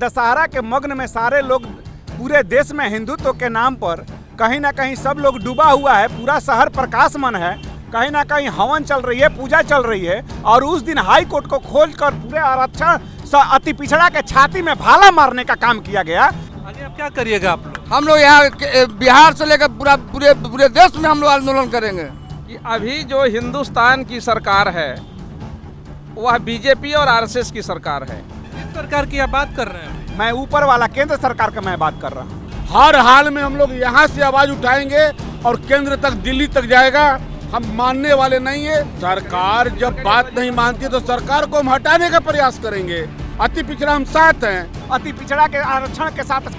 दशहरा के मग्न में सारे लोग पूरे देश में हिंदुत्व के नाम पर कहीं ना कहीं सब लोग डूबा हुआ है। पूरा शहर प्रकाशमान है, कहीं ना कहीं हवन चल रही है, पूजा चल रही है। और उस दिन हाई कोर्ट को खोलकर पूरे आरक्षण अति पिछड़ा के छाती में भाला मारने का काम किया गया। आगे आप क्या करिएगा आप लोग? हम लोग यहाँ बिहार से लेकर पूरे देश में हम लोग आंदोलन करेंगे कि अभी जो हिंदुस्तान की सरकार है वह बीजेपी और आरएसएस की सरकार है। किस सरकार की आप बात कर रहे हैं? मैं ऊपर वाला केंद्र सरकार का मैं बात कर रहा हूँ। हर हाल में हम लोग यहाँ से आवाज उठाएंगे और केंद्र तक, दिल्ली तक जाएगा। हम मानने वाले नहीं है। सरकार जब बात नहीं मानती तो सरकार को हम हटाने का प्रयास करेंगे। अति पिछड़ा हम साथ हैं। अति पिछड़ा के आरक्षण के साथ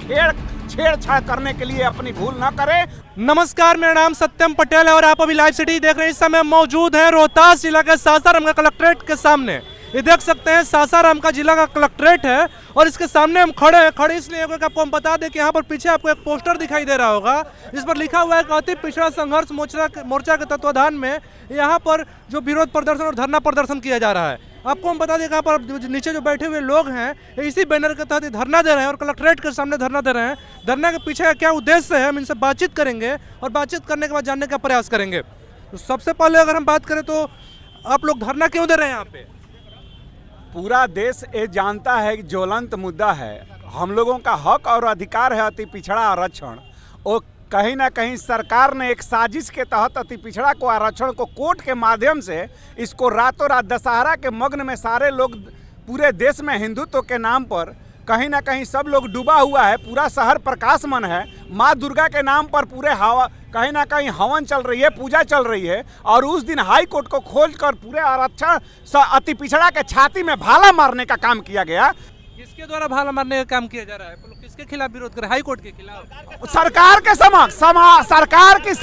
छेड़छाड़ करने के लिए अपनी भूल न करें। नमस्कार, मेरा नाम सत्यम पटेल है और आप अभी लाइव सिटी देख रहे हैं। इस समय मौजूद है रोहतास जिला के सासाराम का कलेक्ट्रेट के सामने। ये देख सकते हैं सासाराम का जिला का कलेक्ट्रेट है और इसके सामने हम खड़े इसलिए क्योंकि आपको हम बता दें कि यहाँ पर पीछे आपको एक पोस्टर दिखाई दे रहा होगा। इस पर लिखा हुआ है कि अति पिछड़ा संघर्ष मोर्चा के तत्वाधान में यहाँ पर जो विरोध प्रदर्शन और धरना प्रदर्शन किया जा रहा है। आपको हम बता दें कि यहाँ पर नीचे जो बैठे हुए लोग हैं इसी बैनर के तहत धरना दे रहे हैं और कलेक्ट्रेट के सामने धरना दे रहे हैं। धरना के पीछे का क्या उद्देश्य है हम इनसे बातचीत करेंगे और बातचीत करने के बाद जानने का प्रयास करेंगे। तो सबसे पहले अगर हम बात करें तो आप लोग धरना क्यों दे रहे हैं यहाँ पे? पूरा देश ये जानता है कि ज्वलंत मुद्दा है, हम लोगों का हक और अधिकार है अति पिछड़ा आरक्षण। और कहीं ना कहीं सरकार ने एक साजिश के तहत अति पिछड़ा को आरक्षण को कोर्ट के माध्यम से इसको रातों रात दशहरा के मग्न में सारे लोग पूरे देश में हिंदुत्व के नाम पर कहीं ना कहीं सब लोग डूबा हुआ है। पूरा शहर प्रकाशमान है, माँ दुर्गा के नाम पर पूरे हवा कहीं ना कहीं हवन चल रही है, पूजा चल रही है। और उस दिन हाई कोर्ट को खोलकर पूरे आरक्षण अति पिछड़ा के छाती में भाला मारने का काम किया गया। किसके द्वारा भाला मारने का काम किया जा रहा है? किसके खिलाफ विरोध कर? हाई कोर्ट के खिलाफ? सरकार के समक्ष सरकार की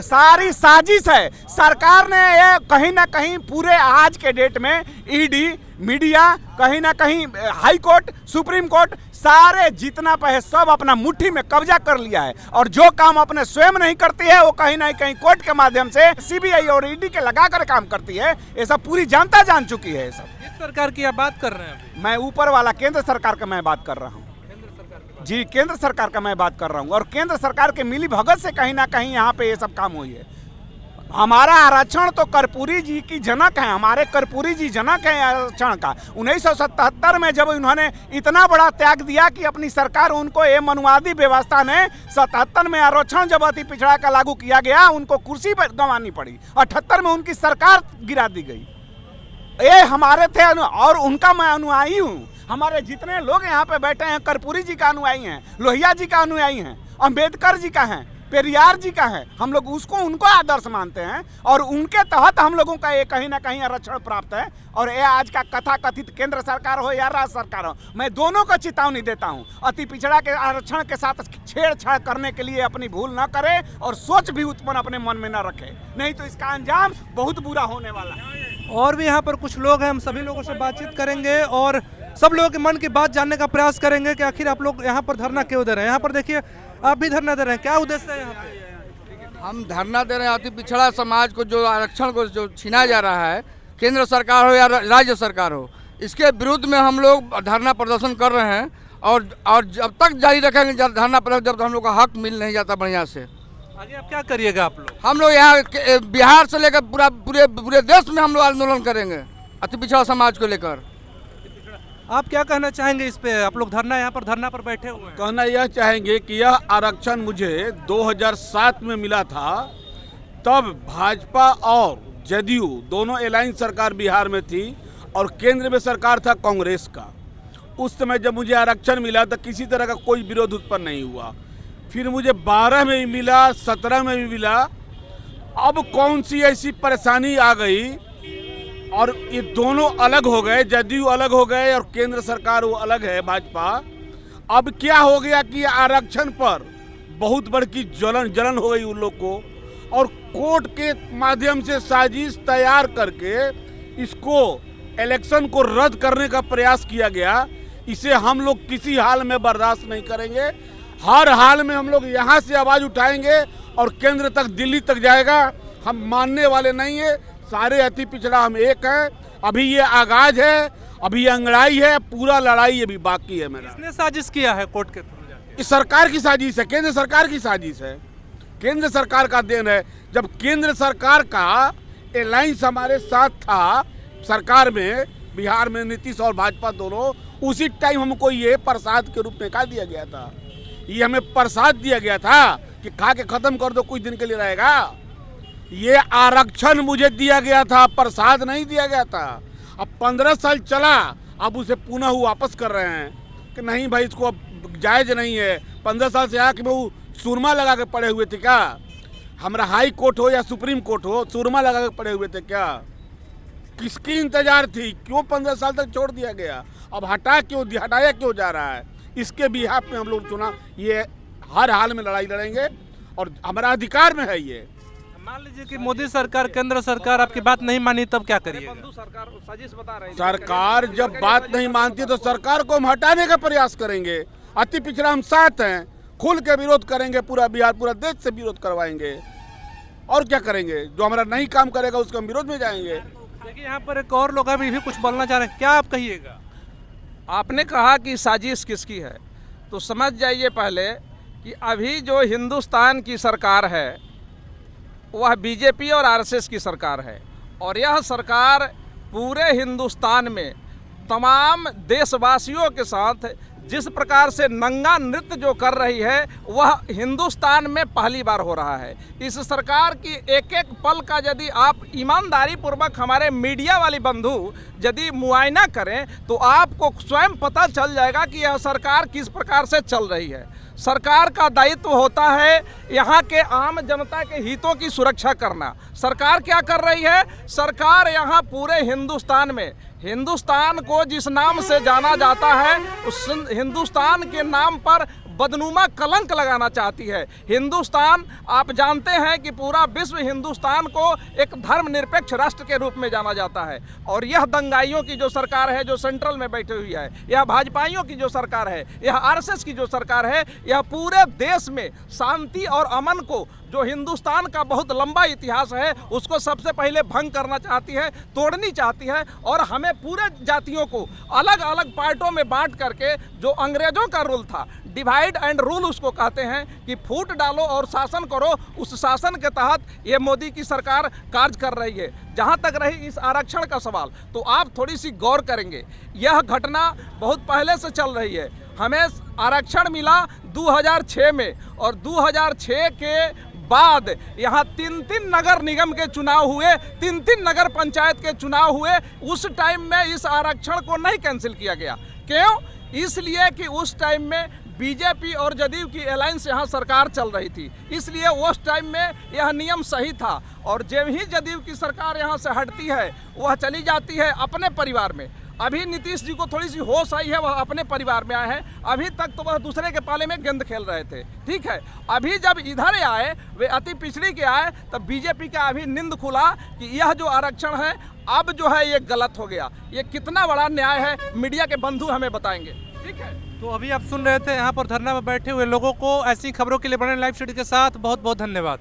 सारी साजिश है। सरकार ने ये कहीं ना कहीं पूरे आज के डेट में ईडी, मीडिया, कहीं ना कहीं हाई कोर्ट, सुप्रीम कोर्ट, सारे जितना पे सब अपना मुट्ठी में कब्जा कर लिया है। और जो काम अपने स्वयं नहीं करती है वो कहीं ना कहीं कोर्ट के माध्यम से सीबीआई और ईडी के लगाकर काम करती है। ये सब पूरी जनता जान चुकी है। ये सब किस सरकार की आप बात कर रहे हैं? मैं ऊपर वाला केंद्र सरकार का मैं बात कर रहा हूँ। जी, केंद्र सरकार का मैं बात कर रहा हूँ। और केंद्र सरकार के मिली भगत से कहीं ना कहीं यहाँ पे ये सब काम हुई है। हमारा आरक्षण तो कर्पूरी जी की जनक है, हमारे कर्पूरी जी जनक है आरक्षण का। 1977 में जब उन्होंने इतना बड़ा त्याग दिया कि अपनी सरकार उनको ये मनुवादी व्यवस्था ने 77 में आरक्षण जब अति पिछड़ा का लागू किया गया उनको कुर्सी पर गंवानी पड़ी। 78 में उनकी सरकार गिरा दी गई। ये हमारे थे और उनका मैं अनुयायी हूँ। हमारे जितने लोग यहाँ पे बैठे हैं कर्पूरी जी का अनुयायी हैं, लोहिया जी का अनुयायी हैं, अम्बेडकर जी का है, पेरियार जी का है। हम लोग उनको आदर्श मानते हैं और उनके तहत हम लोगों का ये कहीं ना कहीं आरक्षण प्राप्त है। और ये आज का कथा कथित केंद्र सरकार हो या राज्य सरकार हो, मैं दोनों को चेतावनी देता हूँ। अति पिछड़ा के आरक्षण के साथ छेड़छाड़ करने के लिए अपनी भूल न करे और सोच भी उत्पन्न अपने मन में न रखे, नहीं तो इसका अंजाम बहुत बुरा होने वाला है। और भी यहाँ पर कुछ लोग हैं, हम सभी लोगों से बातचीत करेंगे और सब लोगों के मन की बात जानने का प्रयास करेंगे कि आखिर आप लोग यहाँ पर धरना क्यों दे रहे हैं। यहाँ पर देखिए आप भी धरना दे रहे हैं, क्या उद्देश्य है यहाँ पे? हम धरना दे रहे हैं अति पिछड़ा समाज को जो आरक्षण को जो छीना जा रहा है, केंद्र सरकार हो या राज्य सरकार हो, इसके विरुद्ध में हम लोग धरना प्रदर्शन कर रहे हैं। और जब तक जारी रखेंगे धरना प्रदर्शन जब तक हम लोग का हक मिल नहीं जाता बढ़िया से। आगे आप क्या करिएगा आप लोग? हम लोग यहाँ बिहार से लेकर पूरे देश में हम लोग आंदोलन करेंगे अति पिछड़ा समाज को लेकर। आप क्या कहना चाहेंगे इस पे? आप लोग यहाँ पर धरना पर बैठे हुए हैं। कहना यह चाहेंगे कि यह आरक्षण मुझे 2007 में मिला था। तब भाजपा और जदयू दोनों अलायंस सरकार बिहार में थी और केंद्र में सरकार था कांग्रेस का। उस समय जब मुझे आरक्षण मिला तो किसी तरह का कोई विरोध उत्पन्न नहीं हुआ। फिर मुझे 12 में भी मिला, 17 में भी मिला। अब कौन सी ऐसी परेशानी आ गई और ये दोनों अलग हो गए, जदयू अलग हो गए और केंद्र सरकार वो अलग है भाजपा। अब क्या हो गया कि आरक्षण पर बहुत बड़ी जलन हो गई उन लोग को और कोर्ट के माध्यम से साजिश तैयार करके इसको इलेक्शन को रद्द करने का प्रयास किया गया। इसे हम लोग किसी हाल में बर्दाश्त नहीं करेंगे। हर हाल में हम लोग यहाँ से आवाज़ उठाएंगे और केंद्र तक, दिल्ली तक जाएगा। हम मानने वाले नहीं है। सारे अति पिछड़ा हम एक हैं। अभी ये आगाज है अभी अंगड़ाई है, पूरा लड़ाई अभी बाकी है मेरा। किसने साजिश किया है कोर्ट के थ्रू जाके? इस सरकार की साजिश है, केंद्र सरकार की साजिश है, केंद्र सरकार का देन है। जब केंद्र सरकार का अलायंस हमारे साथ था सरकार में, बिहार में नीतीश और भाजपा दोनों, उसी टाइम हमको ये प्रसाद के रूप में क्या दिया गया था? ये हमें प्रसाद दिया गया था कि खा के खत्म कर दो, कुछ दिन के लिए रहेगा। ये आरक्षण मुझे दिया गया था, प्रसाद नहीं दिया गया था। अब 15 साल चला, अब उसे पुनः वापस कर रहे हैं कि नहीं भाई इसको अब जायज नहीं है। 15 साल से आके वो सुरमा लगा के पड़े हुए थे क्या? हमारा हाई कोर्ट हो या सुप्रीम कोर्ट हो, सुरमा लगा के पड़े हुए थे क्या? किसकी इंतजार थी? क्यों 15 साल तक छोड़ दिया गया? अब हटाया क्यों जा रहा है? इसके बिहाफ में हम लोग चुना, ये हर हाल में लड़ाई लड़ेंगे और हमारा अधिकार में है ये। मान लीजिए कि मोदी सरकार, केंद्र सरकार आपकी बात नहीं मानी, तब क्या करिएगा? सरकार जब बात नहीं मानती तो सरकार को हम हटाने का प्रयास करेंगे। अति पिछड़ा हम साथ हैं, खुल के विरोध करेंगे, पूरा बिहार, पूरा देश से विरोध करवाएंगे। और क्या करेंगे? जो हमारा नहीं काम करेगा उसके हम विरोध में जाएंगे। देखिए यहाँ पर एक और लोग अभी भी कुछ बोलना चाह रहे हैं, क्या आप कहिएगा? आपने कहा कि साजिश किसकी है, तो समझ जाइए पहले कि अभी जो हिंदुस्तान की सरकार है वह बीजेपी और आरएसएस की सरकार है। और यह सरकार पूरे हिंदुस्तान में तमाम देशवासियों के साथ जिस प्रकार से नंगा नृत्य जो कर रही है वह हिंदुस्तान में पहली बार हो रहा है। इस सरकार की एक एक पल का यदि आप ईमानदारी पूर्वक हमारे मीडिया वाली बंधु यदि मुआयना करें तो आपको स्वयं पता चल जाएगा कि यह सरकार किस प्रकार से चल रही है। सरकार का दायित्व होता है यहाँ के आम जनता के हितों की सुरक्षा करना। सरकार क्या कर रही है? सरकार यहाँ पूरे हिंदुस्तान में, हिंदुस्तान को जिस नाम से जाना जाता है उस हिंदुस्तान के नाम पर बदनुमा कलंक लगाना चाहती है। हिंदुस्तान, आप जानते हैं कि पूरा विश्व हिंदुस्तान को एक धर्मनिरपेक्ष राष्ट्र के रूप में जाना जाता है। और यह दंगाइयों की जो सरकार है जो सेंट्रल में बैठी हुई है, यह भाजपाइयों की जो सरकार है, यह आरएसएस की जो सरकार है, यह पूरे देश में शांति और अमन को, जो हिंदुस्तान का बहुत लंबा इतिहास है, उसको सबसे पहले भंग करना चाहती है, तोड़नी चाहती है। और हमें पूरे जातियों को अलग अलग पार्टों में बांट करके, जो अंग्रेजों का रूल था, डिवाइड एंड रूल उसको कहते हैं, कि फूट डालो और शासन करो, उस शासन के तहत ये मोदी की सरकार कार्य कर रही है। जहाँ तक रही इस आरक्षण का सवाल, तो आप थोड़ी सी गौर करेंगे, यह घटना बहुत पहले से चल रही है। हमें आरक्षण मिला 2006 में, और 2006 के बाद यहाँ 3 नगर निगम के चुनाव हुए, 3 नगर पंचायत के चुनाव हुए। उस टाइम में इस आरक्षण को नहीं कैंसिल किया गया। क्यों? इसलिए कि उस टाइम में बीजेपी और जदयू की अलायंस यहाँ सरकार चल रही थी, इसलिए उस टाइम में यह नियम सही था। और जब ही जदयू की सरकार यहाँ से हटती है, वह चली जाती है अपने परिवार में। अभी नीतीश जी को थोड़ी सी होश आई है, वह अपने परिवार में आए हैं। अभी तक तो वह दूसरे के पाले में गेंद खेल रहे थे, ठीक है। अभी जब इधर आए, वे अति पिछड़ी के आए, तब बीजेपी का अभी नींद खुला कि यह जो आरक्षण है अब जो है ये गलत हो गया। ये कितना बड़ा न्याय है, मीडिया के बंधु हमें बताएंगे, ठीक है। तो अभी आप सुन रहे थे यहाँ पर धरना में बैठे हुए लोगों को। ऐसी खबरों के लिए बने लाइव स्टडी के साथ बहुत बहुत धन्यवाद।